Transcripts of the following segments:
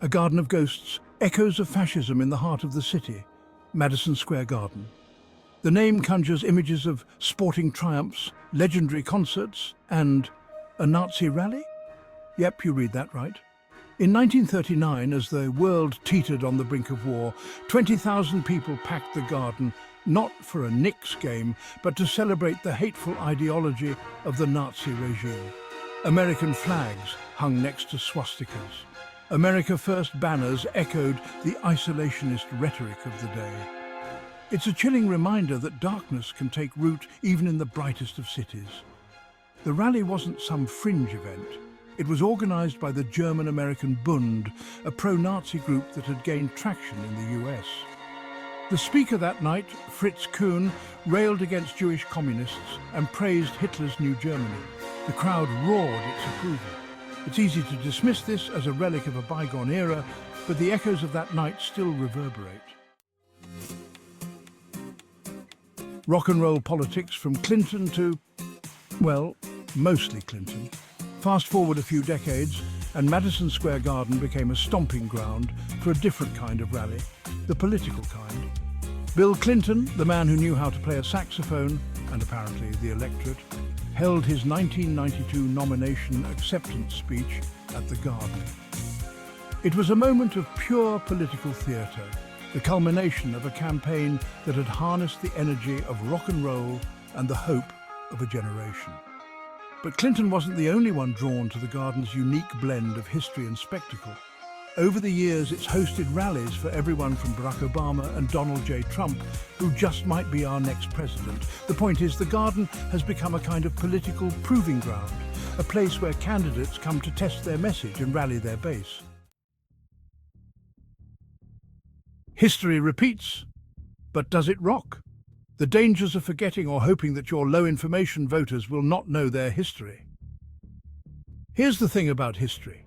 A garden of ghosts, echoes of fascism in the heart of the city, Madison Square Garden. The name conjures images of sporting triumphs, legendary concerts, and a Nazi rally? Yep, you read that right. In 1939, as the world teetered on the brink of war, 20,000 people packed the garden, not for a Knicks game, but to celebrate the hateful ideology of the Nazi regime. American flags hung next to swastikas. America First banners echoed the isolationist rhetoric of the day. It's a chilling reminder that darkness can take root even in the brightest of cities. The rally wasn't some fringe event. It was organized by the German-American Bund, a pro-Nazi group that had gained traction in the US. The speaker that night, Fritz Kuhn, railed against Jewish communists and praised Hitler's New Germany. The crowd roared its approval. It's easy to dismiss this as a relic of a bygone era, but the echoes of that night still reverberate. Rock and roll politics from Clinton to, well, mostly Clinton. Fast forward a few decades, and Madison Square Garden became a stomping ground for a different kind of rally, the political kind. Bill Clinton, the man who knew how to play a saxophone, and apparently the electorate, held his 1992 nomination acceptance speech at the Garden. It was a moment of pure political theatre, the culmination of a campaign that had harnessed the energy of rock and roll and the hope of a generation. But Clinton wasn't the only one drawn to the Garden's unique blend of history and spectacle. Over the years, it's hosted rallies for everyone from Barack Obama and Donald J. Trump, who just might be our next president. The point is, the Garden has become a kind of political proving ground, a place where candidates come to test their message and rally their base. History repeats, but does it rock? The dangers of forgetting or hoping that your low-information voters will not know their history. Here's the thing about history.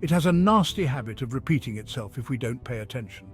It has a nasty habit of repeating itself if we don't pay attention.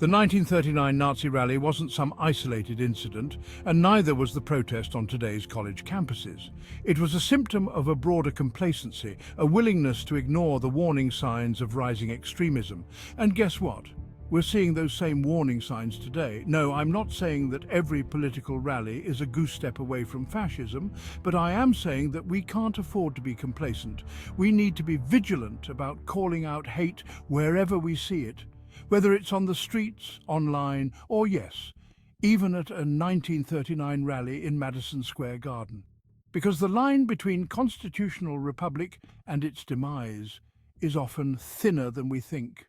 The 1939 Nazi rally wasn't some isolated incident, and neither was the protest on today's college campuses. It was a symptom of a broader complacency, a willingness to ignore the warning signs of rising extremism. And guess what? We're seeing those same warning signs today. No, I'm not saying that every political rally is a goose step away from fascism, but I am saying that we can't afford to be complacent. We need to be vigilant about calling out hate wherever we see it, whether it's on the streets, online, or yes, even at a 1939 rally in Madison Square Garden. Because the line between constitutional republic and its demise is often thinner than we think.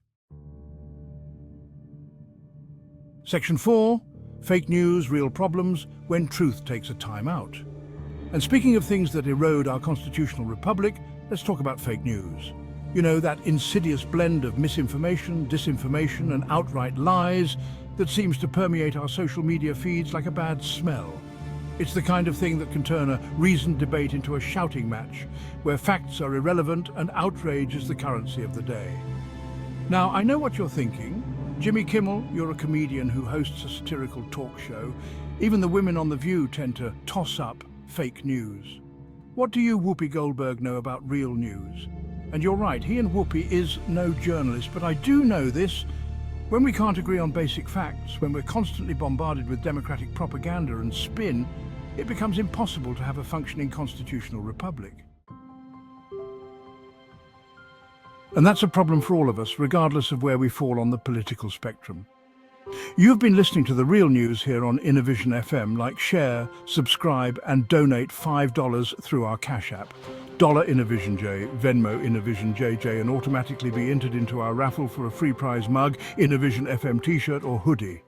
Section 4, fake news, real problems, when truth takes a time out. And speaking of things that erode our constitutional republic, let's talk about fake news. You know, that insidious blend of misinformation, disinformation, and outright lies that seems to permeate our social media feeds like a bad smell. It's the kind of thing that can turn a reasoned debate into a shouting match, where facts are irrelevant and outrage is the currency of the day. Now, I know what you're thinking. Jimmy Kimmel, you're a comedian who hosts a satirical talk show. Even the women on The View tend to toss up fake news. What do you, Whoopi Goldberg, know about real news? And you're right, he and Whoopi is no journalist, but I do know this. When we can't agree on basic facts, when we're constantly bombarded with democratic propaganda and spin, it becomes impossible to have a functioning constitutional republic. And that's a problem for all of us, regardless of where we fall on the political spectrum. You've been listening to The Real News here on Innervision FM. Like, share, subscribe, and donate $5 through our Cash App. $InnervisionJ, Venmo innervisionJJ, and automatically be entered into our raffle for a free prize mug, Innervision FM t-shirt or hoodie.